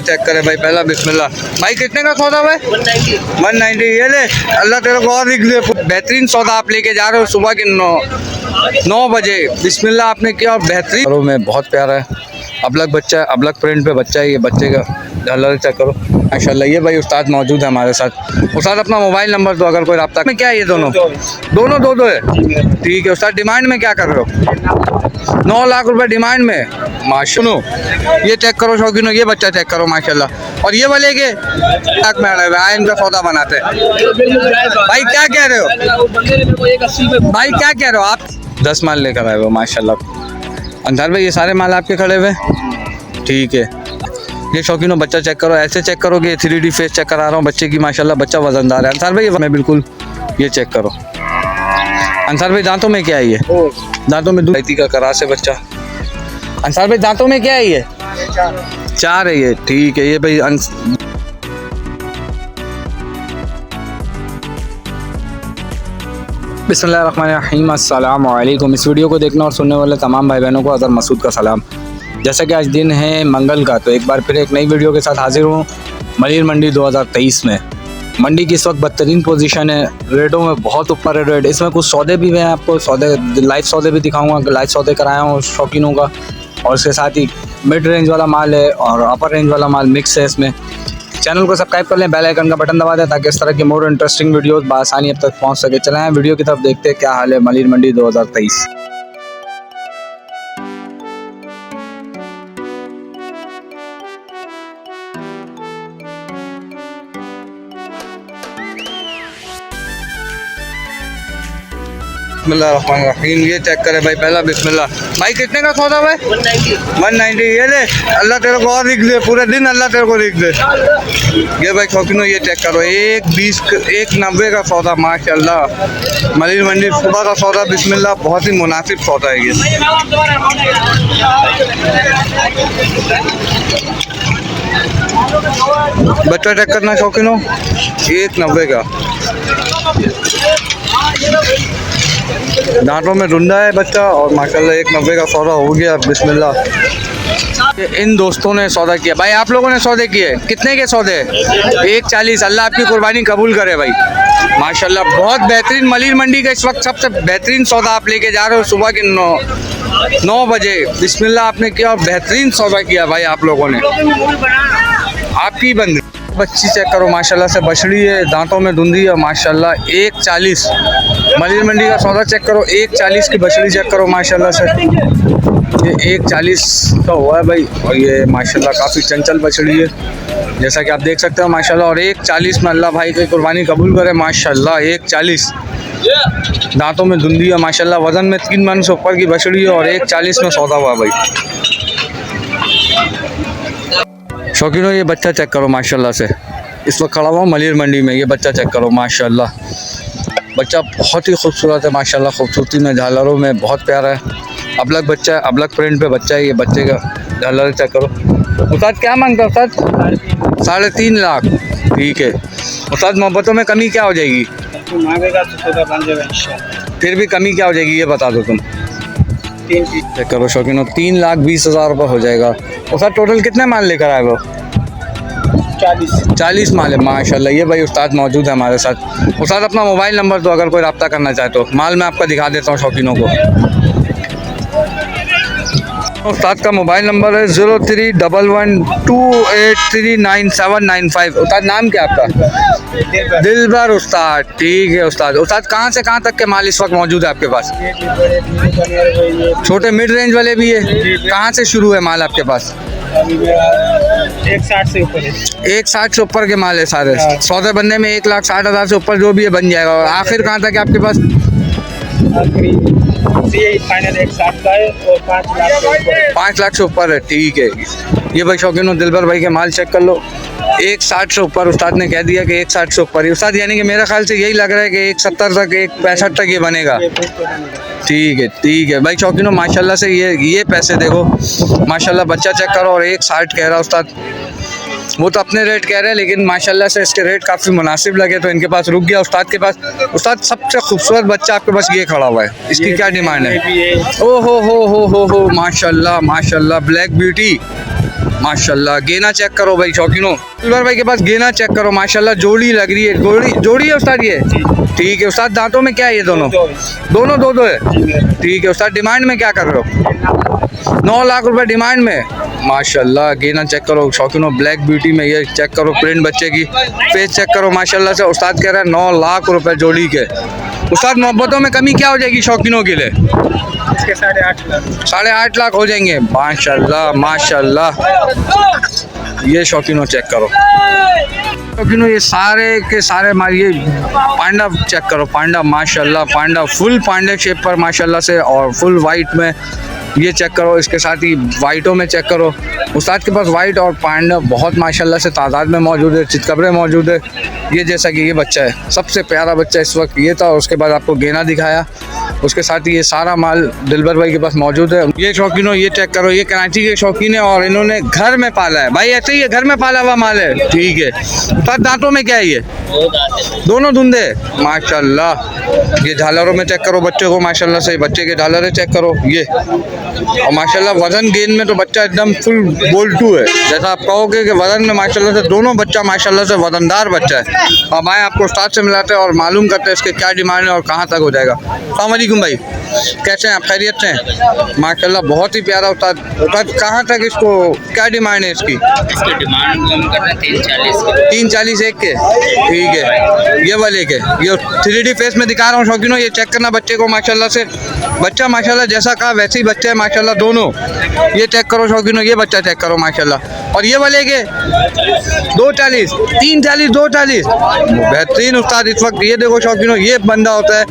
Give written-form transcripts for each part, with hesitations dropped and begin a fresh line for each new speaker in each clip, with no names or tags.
Check करे भाई, पहला बिस्मिल्लाह। भाई कितने का सौदा भाई? 190। ये ले, अल्लाह तेरे को और रिक दे। बेहतरीन सौदा आप लेके जा रहे हो सुबह के 9 बजे। बिस्मिल्लाह आपने किया और बेहतरीन करो। में बहुत प्यारा है, अबलग बच्चा है, अबलग प्रिंट पे बच्चा है। ये बच्चे का झालर चेक करो माशाल्लाह। ये भाई उस्ताद मौजूद है हमारे साथ। उस्ताद अपना मोबाइल नंबर दो अगर कोई रब्ता में। क्या है ये दोनों दो है? ठीक है उस्ताद। डिमांड में क्या कर रहे हो? 9 लाख रुपए डिमांड में। माशाल्लाह ये चेक करो शौकीनो, ये बच्चा चेक करो माशाल्लाह। और ये वाले के लाख में अड़े हुए इनका सौदा बनाते हैं। भाई क्या कह रहे हो? भाई क्या कह रहे हो आप? 10 माल लेकर आए हो माशाल्लाह। अंसार भाई ये सारे माल आपके खड़े हुए? ठीक है। ये शौकीनों बच्चा चेक करो, ऐसे चेक करोगे 3D फेस चेक करा रहा हूँ बच्चे की माशाल्लाह। बच्चा वजनदार है अंसार भाई। मैं बिल्कुल ये चेक करो अंसार भाई। दांतों में क्या है ये? दांतों में दूध का करास है बच्चा। अंसार भाई दांतों में क्या है ये? 4 है ये। ठीक है। ये भाई बिस्मिल्लाहिर्रहमानिर्रहीम, अस्सलाम वालेकुम। इस वीडियो को देखने और सुनने वाले तमाम भाई बहनों को अज़हर मसूद का सलाम। जैसा कि आज दिन है मंगल का, तो एक बार फिर एक नई वीडियो के साथ हाजिर हूँ मलिर मंडी 2023 में। मंडी की इस वक्त बदतरीन पोजीशन है, रेटों में बहुत ऊपर है रेट। इसमें कुछ सौदे भी हैं, आपको सौदे लाइव सौदे भी दिखाऊंगा। लाइव सौदे कराया हूँ शौकीनों का, और उसके साथ ही मिड रेंज वाला माल है और अपर रेंज वाला माल मिक्स है इसमें। चैनल को सब्सक्राइब कर लें, बेल आइकन का बटन दबा दें ताकि इस तरह की मोर इंटरेस्टिंग वीडियोस बआसानी अब तक पहुंच सके। चलें वीडियो की तरफ देखते हैं क्या हाल है मलिर मंडी 2023। बिस्मिल्लाहिर्रहमानिर्रहीम। ये चेक करे भाई, पहला बिस्मिल्लाह। भाई कितने का सौदा भाई? 190। ये ले, अल्लाह तेरे को और रिक दे, पूरे दिन अल्लाह तेरे को रिक दे। ये भाई शौकीनों ये चेक करो, 190 का सौदा माशाल्लाह। मलिर मंडी सुबह का सौदा बिस्मिल्लाह, बहुत ही मुनासिब सौदा है ये। बच्चा चेक करना शौकीनों, 190 का। दांतों में रुंदा है बच्चा और माशाल्लाह 190 का सौदा हो गया बिस्मिल्लाह। इन दोस्तों ने सौदा किया भाई, आप लोगों ने सौदे किए। कितने के सौदे? 140। अल्लाह आपकी कुर्बानी कबूल करे भाई माशाल्लाह। बहुत बेहतरीन मलिर मंडी का इस वक्त सबसे बेहतरीन सौदा आप लेके जा रहे हो सुबह के 9 बजे। बिस्मिल्लाह आपने किया और बेहतरीन सौदा किया भाई आप लोगों ने। आपकी बंद बच्ची चेक करो माशाल्लाह से, बछड़ी है, दांतों में धुंधी है माशाल्लाह। 140 मलिर मंडी का सौदा चेक करो, 140 की बछड़ी चेक करो माशाल्लाह से। ये 140 का हुआ है भाई, और ये माशाल्लाह काफ़ी चंचल बछड़ी है जैसा कि आप देख सकते हो माशाल्लाह। और 140 में अल्लाह भाई की कुर्बानी कबूल करे माशाल्लाह। 140 दांतों में धुंधी है माशाल्लाह। वज़न में 3 मन से ऊपर की बछड़ी है और 140 में सौदा हुआ भाई। शौकीनों ये बच्चा चेक करो माशाल्लाह से, इस वक्त खड़ा हुआ मलिर मंडी में। ये बच्चा चेक करो माशाल्लाह, बच्चा बहुत ही खूबसूरत है माशाल्लाह। खूबसूरती में, झालरों में बहुत प्यारा है, अबलग बच्चा है, अबलग प्रिंट पे बच्चा है। ये बच्चे का झालर चेक करो। उस्ताद क्या मांगता है उस्ताद? 3.5 लाख। ठीक है उस्ताद, मोहब्बतों में कमी क्या हो जाएगी? फिर भी कमी क्या हो जाएगी ये बता दो तुम। चेक करो शौकीनों, 3,20,000 रुपये हो जाएगा। उस्ताद टोटल कितने माल लेकर आए वो? 40 माल है माशाल्लाह। ये भाई उस्ताद मौजूद है हमारे साथ। उस्ताद अपना मोबाइल नंबर दो अगर कोई रब्ता करना चाहे तो। माल मैं आपका दिखा देता हूँ शौकीनों को। उस्ताद का मोबाइल नंबर है 0311283995। उस्ताद नाम क्या आपका? दिलबर उस्ताद। ठीक है उस्ताद। उस्ताद कहाँ से कहाँ तक के माल इस वक्त मौजूद है आपके पास? छोटे मिड रेंज वाले भी है। कहाँ से शुरू है माल आपके पास?
160 से ऊपर है।
160 से ऊपर के माल है सारे। सौदे बनने में 1,60,000 से ऊपर जो भी है बन जाएगा। और आखिर कहाँ तक है आपके पास?
फाइनल 160 का है और
5 लाख से ऊपर है। ठीक है। ये भाई शौकीनों दिलबर भाई के माल चेक कर लो, 160 से ऊपर उस्ताद ने कह दिया कि 160 से ऊपर ही उस्ताद, यानी कि मेरा ख्याल से यही लग रहा है कि 170 तक 165 तक ये बनेगा। ठीक है भाई शौकीनों माशाल्लाह से। ये पैसे देखो माशाल्लाह, बच्चा चेक करो और 160 कह रहा उस्ताद। वो तो अपने रेट कह रहे हैं, लेकिन माशाल्लाह से इसके रेट काफ़ी मुनासिब लगे तो इनके पास रुक गया। उस्ताद के पास, उस्ताद सबसे खूबसूरत बच्चा आपके पास ये खड़ा हुआ है, इसकी क्या डिमांड है? ओ हो माशाल्लाह माशाल्लाह, ब्लैक ब्यूटी माशाल्लाह। गेना चेक करो भाई शौकीनो, सिल्वर भाई के पास गेना चेक करो माशाल्लाह, जोड़ी लग रही है। जोड़ी है उस्ताद ये? ठीक है उस्ताद। दांतों में क्या है ये दोनों? दोनों दो है। ठीक है उस्ताद। डिमांड में क्या कर रहे हो? 9 लाख रुपए डिमांड में माशाल्लाह। गेना चेक करो शौकीनो, ब्लैक ब्यूटी में। ये चेक करो प्रिंट बच्चे की, फेस चेक करो माशाल्लाह से। उस्ताद कह रहा है 9 लाख रुपए जोड़ी के। उस्ताद मोहब्बतों में कमी क्या हो जाएगी शौकीनों के लिए?
इसके 8.5 लाख।
8.5 लाख हो जाएंगे माशाल्लाह माशाल्लाह। ये शौकीनों चेक करो शौकीनों, ये सारे के सारे ये पांडा चेक करो, पांडा माशाल्लाह, पांडा फुल पांडे शेप पर माशाल्लाह से, और फुल वाइट में ये चेक करो। इसके साथ ही वाइटों में चेक करो। उस्ताद के पास वाइट और पांडा बहुत माशाल्लाह से तादाद में मौजूद है, चितकबरे मौजूद है। ये जैसा कि ये बच्चा है, सबसे प्यारा बच्चा इस वक्त ये था। उसके बाद आपको गेना दिखाया, उसके साथ ही ये सारा माल दिलबर भाई के पास मौजूद है। ये शौकीनों ये चेक करो, ये कराची के शौकीन है और इन्होंने घर में पाला है भाई, ऐसे ही है, घर में पाला हुआ माल है। ठीक है उस्ताद। दांतों में क्या है ये? दोनों धुंधे माशाल्लाह। ये झालरों में चेक करो बच्चे को माशाल्लाह से, बच्चे के झालरें चेक करो ये। और माशाल्लाह वजन गेंद में तो बच्चा एकदम फुल बोल्टू है, जैसा आप कहोगे कि वजन में माशाल्लाह से दोनों बच्चा माशाल्लाह से वजनदार बच्चा है। अब आए आपको उस्ताद से मिलाते हैं और मालूम करते हैं इसके क्या डिमांड है और कहाँ तक हो जाएगा। अस्सलाम वालेकुम भाई, कैसे हैं आप? खैरियत से हैं माशाल्लाह। बहुत ही प्यारा उस्ताद। उस्ताद कहाँ तक इसको क्या डिमांड है इसकी?
इसकी डिमांड हम कर रहे हैं 340
340 एक के। ठीक है ये वाले के, ये 3D फेस में दिखा रहा हूँ शौकीनों, ये चेक करना बच्चे को माशाल्लाह से। बच्चा माशाल्लाह जैसा कहा वैसे ही बच्चे हैं माशाल्लाह दोनों। ये चेक करो शौकीनों, ये बच्चा चेक करो माशाल्लाह। और ये वाले के 240, 340, 240 बेहतरीन उस्ताद इस वक्त। ये देखो शौकीनों, ये बंदा होता है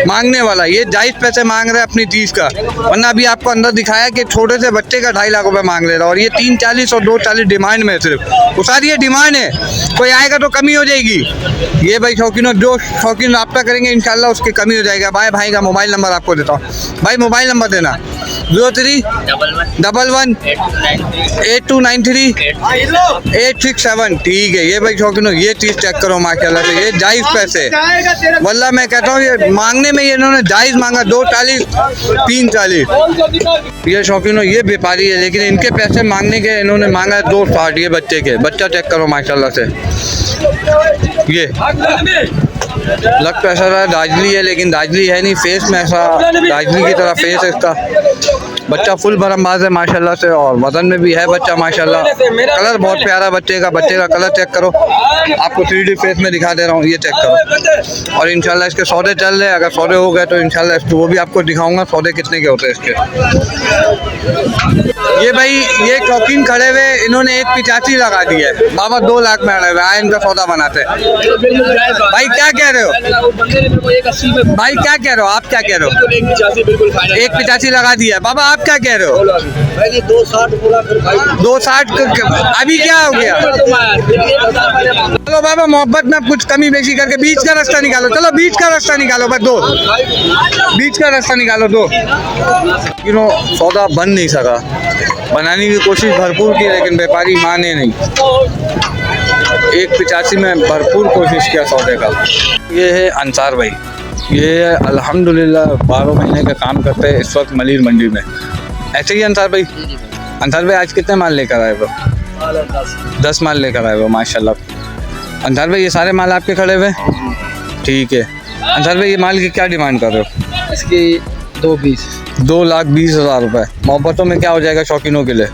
मांगने वाला, ये जायज़ पैसे मांग रहा है अपनी चीज़ का, वरना अभी आपको अंदर दिखाया कि छोटे से बच्चे का 2.5 लाख रुपए मांग ले रहा है। और ये 340 और 240 डिमांड में सिर्फ उस्ताद, ये डिमांड है, कोई आएगा तो कमी हो जाएगी। ये भाई शौकीनों, जो शौकीन रब्ता करेंगे इंशाल्लाह उसकी कमी हो जाएगा। भाई का मोबाइल नंबर आपको देता हूँ भाई, मोबाइल नंबर देना 0311 8293 867। ठीक है ये भाई शौकीनों, ये चीज़ चेक करो माशाल्लाह से, ये जायज़ पैसे वल्लाह मैं कहता हूँ, ये मांगने में ये इन्होंने जायज़ मांगा 240 340। ये शौकीनों ये व्यापारी है, लेकिन इनके पैसे मांगने के इन्होंने मांगा है 260। ये बच्चे के, बच्चा चेक करो माशाल्लाह से। ये लग तो ऐसा रहा दाजली है, लेकिन दाजली है नहीं, फेस में ऐसा दाजली की तरह फेस है इसका। बच्चा फुल बरमबाज है माशाल्लाह से, और वजन में भी है बच्चा माशाल्लाह। कलर बहुत प्यारा बच्चे का कलर चेक करो, आपको 3D फेस में दिखा दे रहा हूँ, ये चेक करो। और इंशाल्लाह इसके सौदे चल रहे हैं, अगर सौदे हो गए तो इंशाल्लाह इसको वो भी आपको दिखाऊंगा सौदे कितने के होते हैं इसके। ये भाई ये शौकीन खड़े हुए, इन्होंने 185 लगा दी है बाबा, 2 लाख में अड़े हुए आए, इनका सौदा बनाते हैं। भाई क्या कह रहे हो? भाई क्या कह रहे हो? आप क्या कह रहे हो? 185 लगा दिया बाबा, आप क्या कह रहे हो? 260 अभी क्या हो गया? चलो बाबा मोहब्बत में कुछ कमी बेशी करके बीच का रास्ता निकालो, चलो बीच का रास्ता निकालो बस, दो बीच का रास्ता निकालो दो। सौदा बन नहीं सका, बनाने की कोशिश भरपूर की, लेकिन व्यापारी माने नहीं। 185 में भरपूर कोशिश किया सौदे का। ये है अंसार भाई, ये अल्हम्दुलिल्लाह 12 महीने का काम करते हैं इस वक्त मलिर मंडी में। ऐसे ही अंसार भाई? अंसार भाई आज कितने माल लेकर आए वो? 10 माल लेकर आए वो माशाल्लाह। अंसार भाई ये सारे माल आपके खड़े हुए? ठीक है अंसार भाई, ये माल की क्या डिमांड कर रहे हो?
इसकी 220।
2,20,000 रुपये। मोहब्बतों में क्या हो जाएगा शौकीनों के लिए?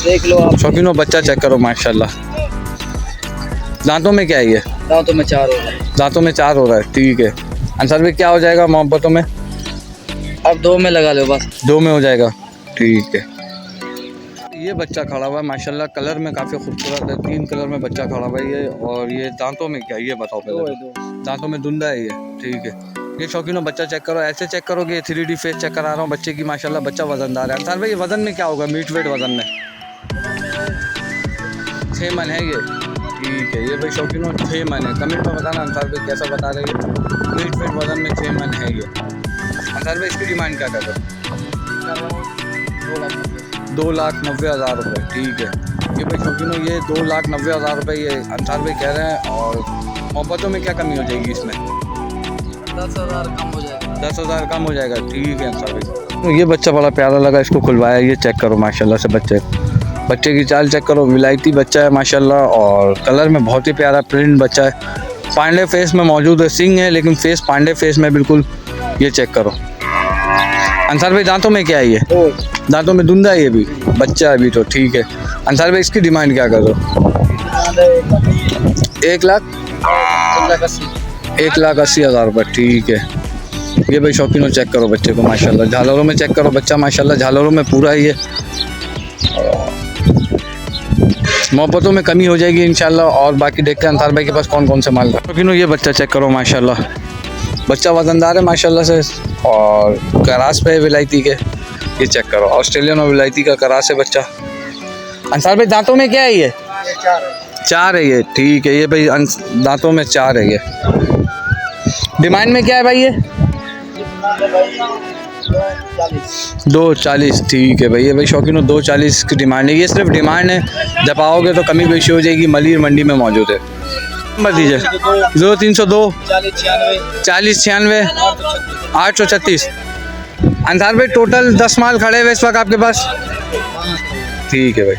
देख लो आप
शौकीनों बच्चा चेक करो माशाल्लाह। दांतों में क्या है ये?
दांतों में 4 हो रहा है।
दांतों में 4 हो रहा है। ठीक है अंसार भाई क्या हो जाएगा मोहब्बतों में?
अब 2 में लगा लो बस।
2 में हो जाएगा। ठीक है ये बच्चा खड़ा हुआ है माशाल्लाह, कलर में काफ़ी खूबसूरत है, 3 कलर में बच्चा खड़ा हुआ है ये। और ये दांतों में क्या है ये बताओ पहले? दांतों में धुंधा है ये। ठीक है ये शौकीनों बच्चा चेक करो, ऐसे चेक करोगे 3D फेस चेक करा रहा हूँ बच्चे की माशाल्लाह, बच्चा वजनदार है। अंसार भाई वज़न में क्या होगा, मीट वेट वज़न में? 6 मन है ये। ठीक है ये भाई शौकीनों 6 मन है। कमेंट में बताना अंसार भाई कैसा बता रहे हैं, मीट वेट वज़न में 6 मन है ये। अंसार भाई इसकी डिमांड क्या कर रहे हो? 2,90,000 रुपये। ठीक है ये भाई शौकीनों ये 2,90,000 रुपये ये अंसार भाई कह रहे हैं। और मोहब्बतों में क्या कमी हो जाएगी इसमें?
10,000 कम हो जाएगा।
10,000 कम हो जाएगा, ठीक है अंसार भाई। तो ये बच्चा बड़ा प्यारा लगा, इसको खुलवाया, ये चेक करो माशाल्लाह से बच्चे की चाल चेक करो, विलायती बच्चा है माशाल्लाह। और कलर में बहुत ही प्यारा प्रिंट बच्चा है, पांडे फेस में मौजूद है, सिंग है लेकिन फेस पांडे फेस में बिल्कुल। ये चेक करो अंसार भाई, दांतों में क्या है ये? दांतों में धुंधा है ये भी, बच्चा है अभी तो, ठीक है। अंसार भाई इसकी डिमांड क्या कर रहे हो? 1,80,000 रुपये, ठीक है। ये भाई शौकीनों चेक करो बच्चे को माशाल्लाह, झालरों में चेक करो बच्चा माशाल्लाह, झालरों में पूरा है ये। मोहब्बतों में कमी हो जाएगी इंशाल्लाह। और बाकी देखते हैं अंसार भाई के पास कौन कौन से माल है। शौकीनों ये बच्चा चेक करो माशाल्लाह, बच्चा वजनदार है माशाल्लाह से, और करास पे है विलायती के। ये चेक करो, ऑस्ट्रेलियन और विलायती का करास है बच्चा। अंसार भाई दांतों में क्या है ये? 4 है ये, ठीक है। ये भाई दांतों में 4 है ये। डिमांड में क्या है भाई ये? 2,40, ठीक है भाई। ये भाई शौकीनों 2,40 की डिमांड है, ये सिर्फ डिमांड है, जब आओगे तो कमी बेशी हो जाएगी। मलिर मंडी में मौजूद है। नंबर दीजिए। 0302 40 96 836। अंसार भाई टोटल 10 माल खड़े हुए इस वक्त आपके पास, ठीक है भाई।